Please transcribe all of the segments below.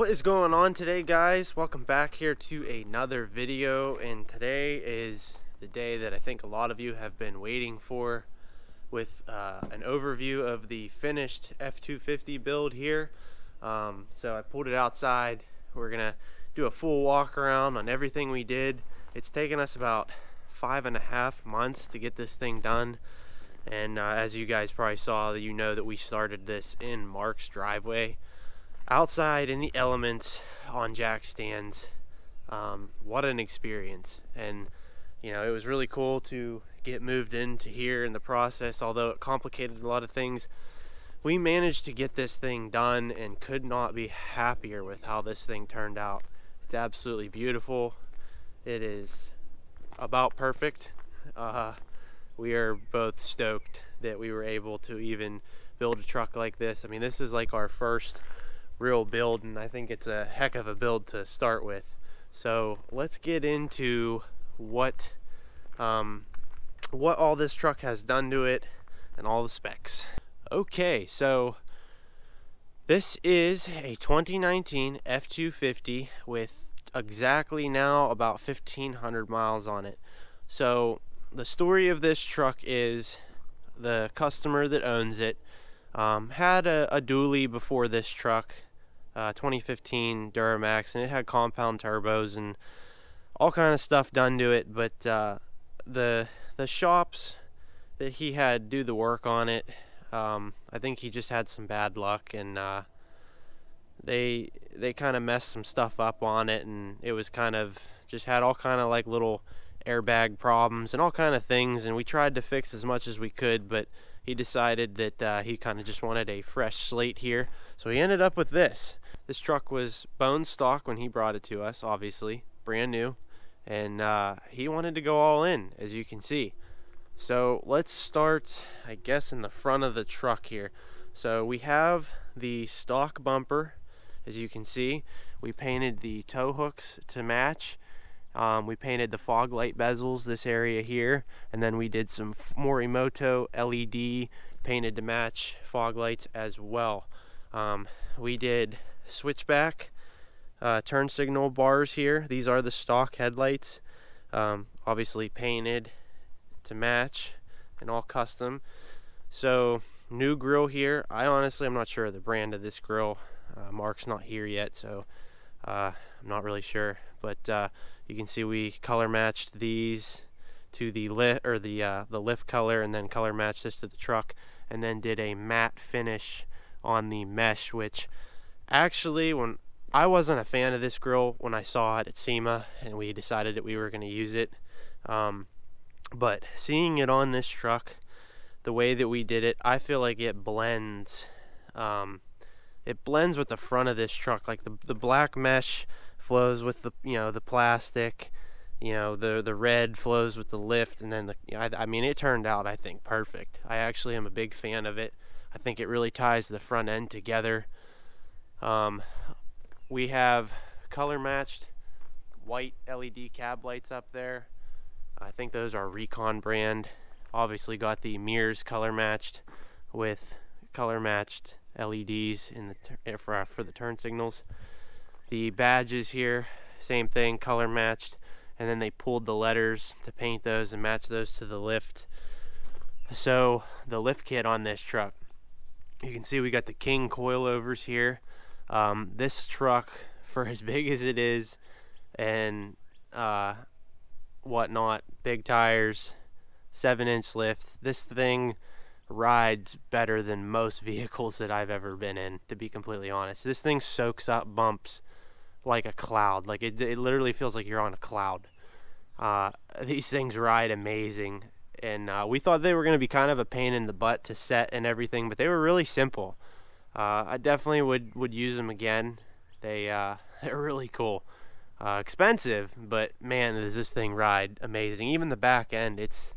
What is going on today, guys? Welcome back here to another video, and today is the day that I think a lot of you have been waiting for, with an overview of the finished F250 build here. So I pulled it outside. We're gonna do a full walk around on everything we did. It's taken us about 5.5 months to get this thing done, and as you guys probably saw, you know that we started this in Mark's driveway, outside in the elements on jack stands. What an experience. And you know, it was really cool to get moved into here in the process. Although it complicated a lot of things, we managed to get this thing done and could not be happier with how this thing turned out. It's absolutely beautiful. It is about perfect. We are both stoked that we were able to even build a truck like this. I mean, this is like our first real build, and I think it's a heck of a build to start with. So let's get into what all this truck has done to it and all the specs. Okay, so this is a 2019 F250 with exactly now about 1,500 miles on it. So the story of this truck is the customer that owns it had a dually before this truck, 2015 Duramax, and it had compound turbos and all kind of stuff done to it. But the shops that he had do the work on it, I think he just had some bad luck, and they kind of messed some stuff up on it, and it was kind of just had all kind of like little airbag problems and all kind of things. And we tried to fix as much as we could, but he decided that he kind of just wanted a fresh slate here, so he ended up with this. This truck was bone stock when he brought it to us, obviously brand new, and he wanted to go all in, as you can see. So let's start, I guess, in the front of the truck here. So we have the stock bumper, as you can see. We painted the tow hooks to match. We painted the fog light bezels, this area here, and then we did some Morimoto LED painted to match fog lights as well. We did switchback turn signal bars here. These are the stock headlights, obviously painted to match and all custom. So new grill here. I'm not sure of the brand of this grill. Mark's not here yet, so I'm not really sure, but you can see we color matched these to the lift color, and then color matched this to the truck, and then did a matte finish on the mesh, which actually, when I wasn't a fan of this grill when I saw it at SEMA, and we decided that we were going to use it, but seeing it on this truck the way that we did it, I feel like it blends. It blends with the front of this truck. Like the black mesh flows with the the plastic, the red flows with the lift, and then I mean, it turned out, I think, perfect. I actually am a big fan of it. I think it really ties the front end together. We have color matched white LED cab lights up there. I think those are Recon brand. Obviously got the mirrors color matched with color matched LEDs in the for the turn signals. The badges here, same thing, color matched, and then they pulled the letters to paint those and match those to the lift. So the lift kit on this truck, you can see we got the King coilovers here. This truck, for as big as it is and whatnot, big tires, 7-inch lift, this thing rides better than most vehicles that I've ever been in, to be completely honest. This thing soaks up bumps like a cloud. Like it literally feels like you're on a cloud. These things ride amazing, and we thought they were going to be kind of a pain in the butt to set and everything, but they were really simple. I definitely would use them again. They're really cool. Expensive, but man, does this thing ride amazing. Even the back end, it's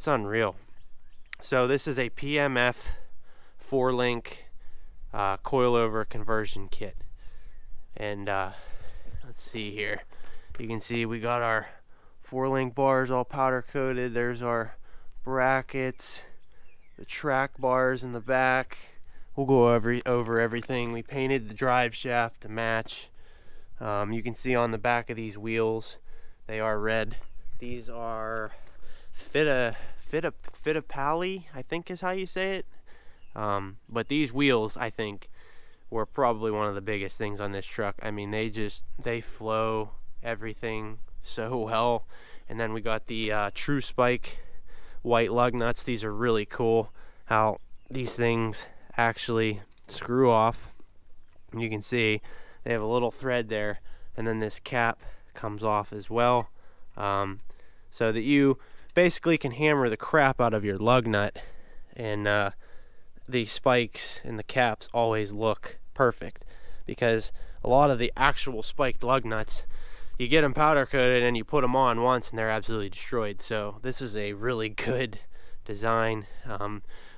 unreal. So this is a PMF 4-link coilover conversion kit, and let's see here. You can see we got our 4-link bars all powder coated. There's our brackets, the track bars in the back. we'll go over everything. We painted the drive shaft to match. You can see on the back of these wheels, they are red. These are Fittipaldi, I think is how you say it. But these wheels, I think, were probably one of the biggest things on this truck. I mean, they flow everything so well. And then we got the True Spike white lug nuts. These are really cool, how these things actually screw off. And you can see they have a little thread there, and then this cap comes off as well, so that you basically can hammer the crap out of your lug nut, and the spikes and the caps always look perfect, because a lot of the actual spiked lug nuts, you get them powder coated and you put them on once and they're absolutely destroyed. So this is a really good design.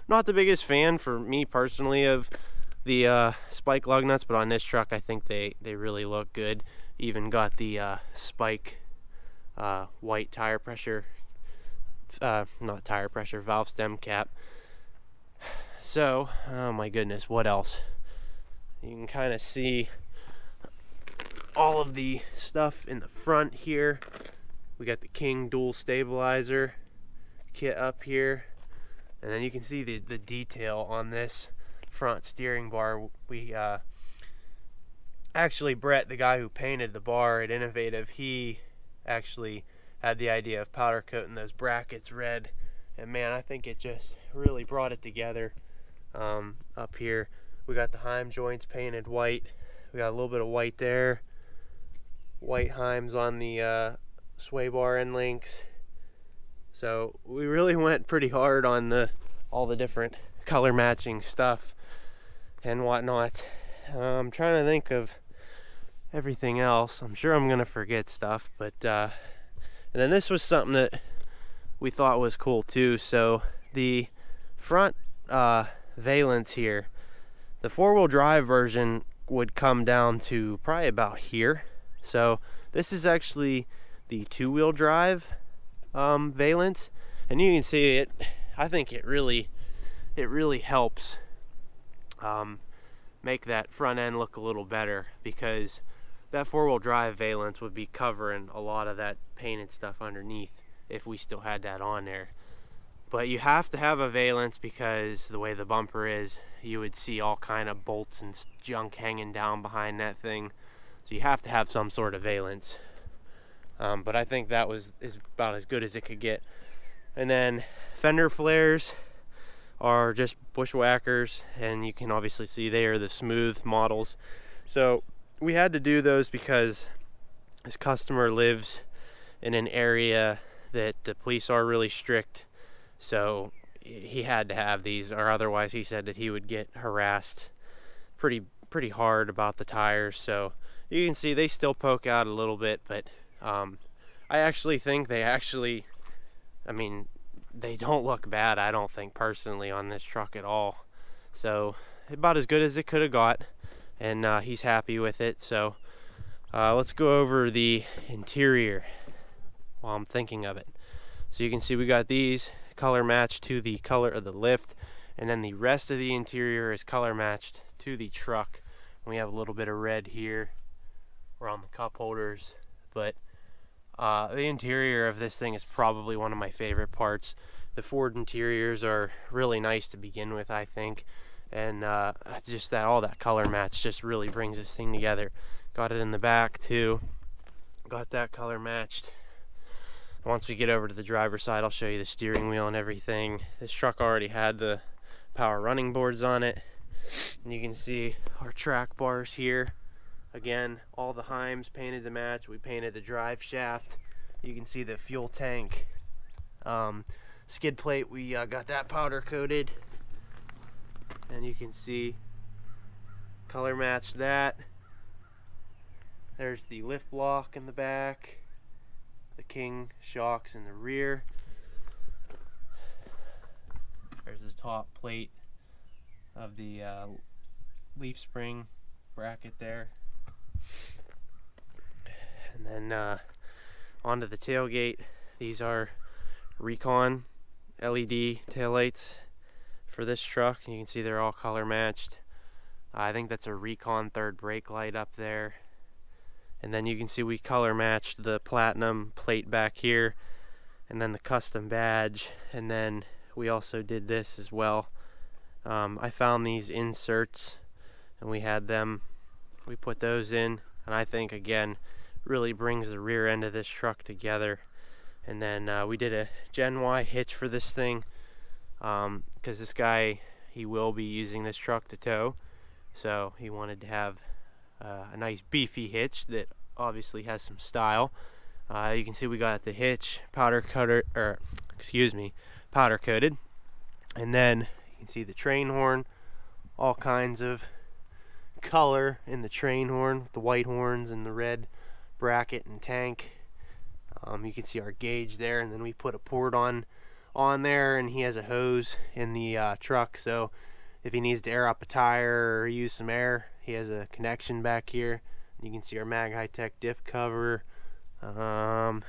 Not the biggest fan for me personally of the spike lug nuts, but on this truck I think they really look good. Even got the spike white tire pressure, not tire pressure, valve stem cap. So, oh my goodness, what else? You can kind of see all of the stuff in the front here. We got the King dual stabilizer kit up here, and then you can see the detail on this front steering bar. We actually, Brett, the guy who painted the bar at Innovative, he actually had the idea of powder coating those brackets red, and man, I think it just really brought it together. Up here we got the Heim joints painted white. We got a little bit of white there, white Heims on the sway bar end links. So we really went pretty hard on all the different color matching stuff and whatnot. I'm trying to think of everything else. I'm sure I'm gonna forget stuff, but and then this was something that we thought was cool too. So the front valence here, the four-wheel drive version would come down to probably about here. So this is actually the two-wheel drive valence, and you can see it. I think it really helps make that front end look a little better, because that four-wheel drive valence would be covering a lot of that painted stuff underneath if we still had that on there. But you have to have a valence, because the way the bumper is, you would see all kind of bolts and junk hanging down behind that thing. So you have to have some sort of valence. But I think that is about as good as it could get. And then fender flares are just bushwhackers, and you can obviously see they are the smooth models. So we had to do those because this customer lives in an area that the police are really strict. So he had to have these, or otherwise he said that he would get harassed pretty hard about the tires. So you can see they still poke out a little bit, but I actually think they don't look bad, I don't think, personally, on this truck at all. So about as good as it could have got, and he's happy with it. So let's go over the interior while I'm thinking of it. So you can see we got these color matched to the color of the lift, and then the rest of the interior is color matched to the truck. We have a little bit of red here around the cup holders, but the interior of this thing is probably one of my favorite parts. The Ford interiors are really nice to begin with, I think, and just that all that color match just really brings this thing together. Got it in the back too, got that color matched. Once we get over to the driver's side, I'll show you the steering wheel and everything. This truck already had the power running boards on it, and you can see our track bars here. Again, all the Heims painted to match. We painted the drive shaft. You can see the fuel tank skid plate. We got that powder coated, and you can see color matched that. There's the lift block in the back, the King shocks in the rear. There's the top plate of the leaf spring bracket there. And then onto the tailgate. These are Recon LED taillights for this truck. You can see they're all color matched. I think that's a Recon third brake light up there. And then you can see we color matched the platinum plate back here, and then the custom badge, and then we also did this as well. I found these inserts and we put those in, and I think again really brings the rear end of this truck together. And then we did a Gen Y hitch for this thing, because this guy, he will be using this truck to tow, so he wanted to have a nice beefy hitch that obviously has some style. You can see we got the hitch powder coated, and then you can see the train horn, all kinds of color in the train horn, the white horns and the red bracket and tank. You can see our gauge there, and then we put a port on there, and he has a hose in the truck, so if he needs to air up a tire or use some air, he has a connection back here. You can see our Mag High Tech diff cover. Yeah,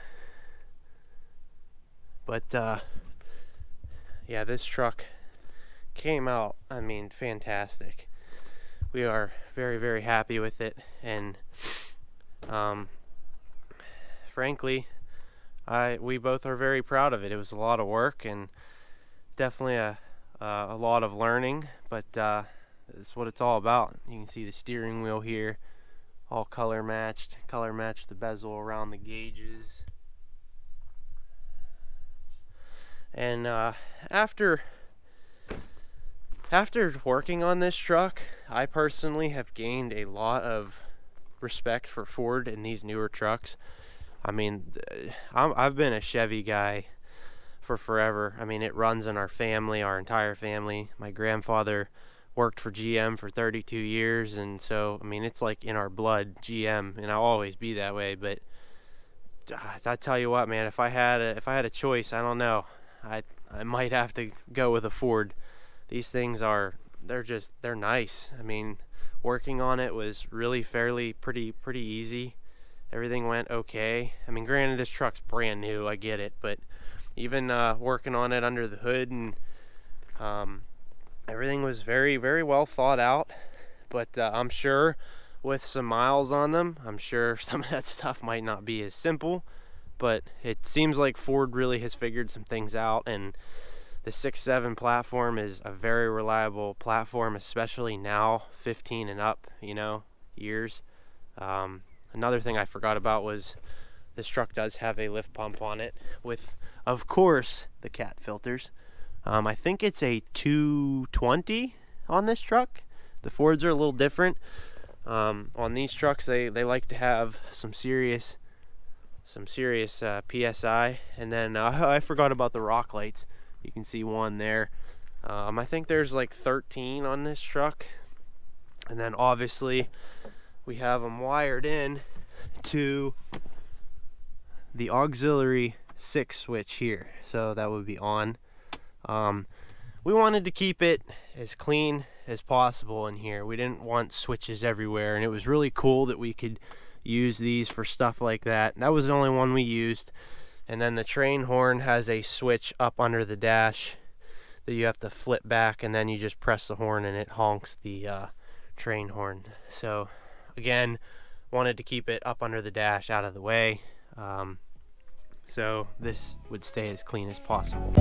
this truck came out, I mean, fantastic. We are very, very happy with it, and frankly, we both are very proud of it. It was a lot of work and definitely a lot of learning, but that's what it's all about. You can see the steering wheel here, all color matched the bezel around the gauges. And after working on this truck, I personally have gained a lot of respect for Ford in these newer trucks. I mean, I've been a Chevy guy for forever. I mean, it runs in our family, our entire family. My grandfather worked for GM for 32 years, and so, I mean, it's like in our blood, GM, and I'll always be that way. But I tell you what, man, if I had a choice, I don't know, I might have to go with a Ford. These things they're nice. I mean, working on it was really pretty easy. Everything went okay. I mean, granted, this truck's brand new, I get it, but even working on it under the hood, and everything was very, very well thought out. But I'm sure with some miles on them, I'm sure some of that stuff might not be as simple, but it seems like Ford really has figured some things out, and the 6.7 platform is a very reliable platform, especially now, 15 and up, years. Another thing I forgot about was this truck does have a lift pump on it with, of course, the cat filters. I think it's a 220 on this truck. The Fords are a little different. On these trucks, they like to have some serious PSI. And then I forgot about the rock lights. You can see one there. I think there's like 13 on this truck. And then obviously we have them wired in to the auxiliary 6 switch here, so that would be on. We wanted to keep it as clean as possible in here. We didn't want switches everywhere, and it was really cool that we could use these for stuff like that. That was the only one we used. And then the train horn has a switch up under the dash that you have to flip back, and then you just press the horn and it honks the train horn. So again, wanted to keep it up under the dash, out of the way, so this would stay as clean as possible.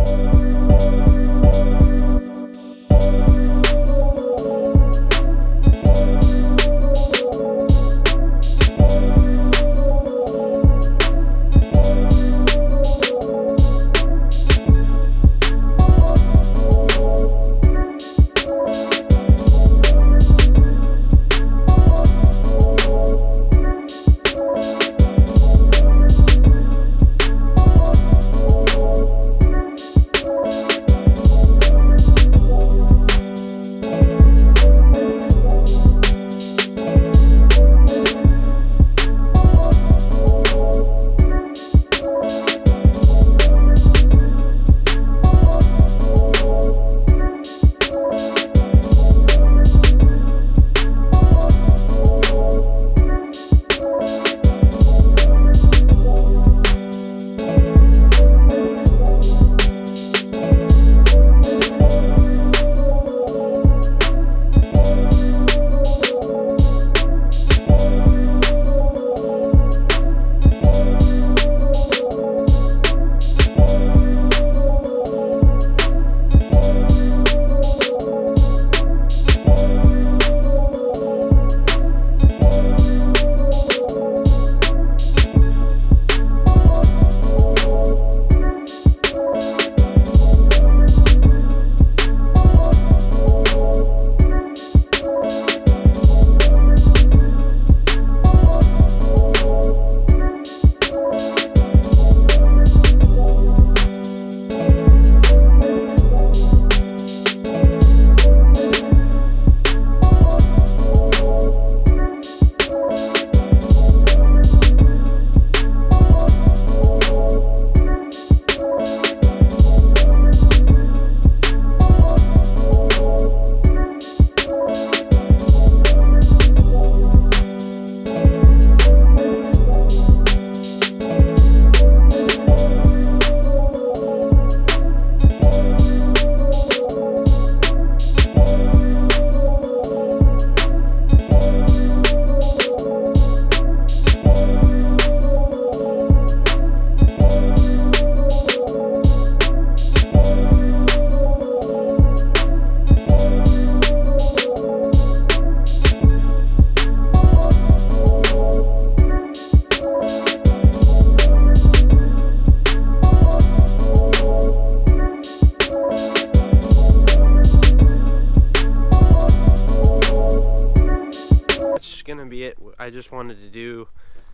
gonna be it. I just wanted to do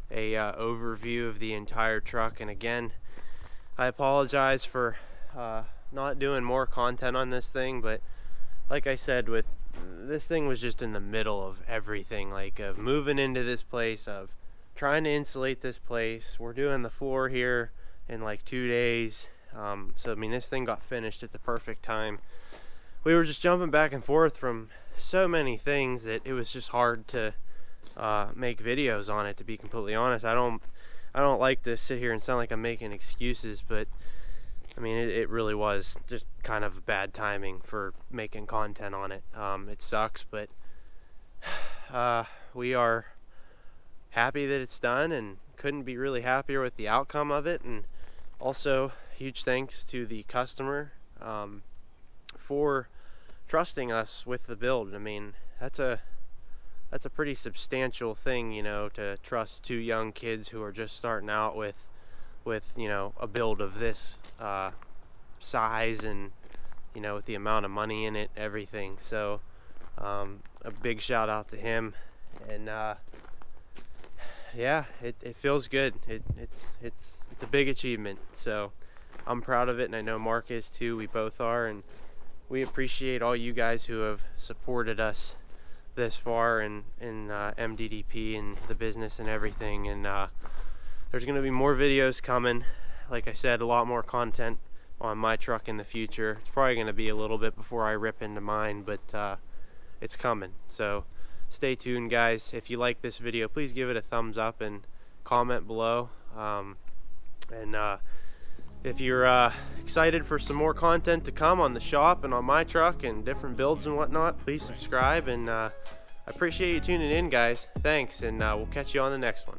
a overview of the entire truck, and again, I apologize for not doing more content on this thing, but like I said, with this thing was just in the middle of everything, like of moving into this place, of trying to insulate this place. We're doing the floor here in like 2 days, so I mean, this thing got finished at the perfect time. We were just jumping back and forth from so many things that it was just hard to make videos on it, to be completely honest. I don't like to sit here and sound like I'm making excuses, but I mean, it really was just kind of bad timing for making content on it. It sucks, but we are happy that it's done, and couldn't be really happier with the outcome of it. And also, huge thanks to the customer for trusting us with the build. I mean, that's a pretty substantial thing, you know, to trust two young kids who are just starting out with you know, a build of this size, and you know, with the amount of money in it, everything. So a big shout out to him, and yeah, it feels good. It's a big achievement, so I'm proud of it, and I know Mark is too. We both are, and we appreciate all you guys who have supported us this far in MDDP and the business and everything. And there's going to be more videos coming. Like I said, a lot more content on my truck in the future. It's probably going to be a little bit before I rip into mine, but it's coming. So stay tuned, guys. If you like this video, please give it a thumbs up and comment below. If you're excited for some more content to come on the shop and on my truck and different builds and whatnot, please subscribe. And I appreciate you tuning in, guys. Thanks, and we'll catch you on the next one.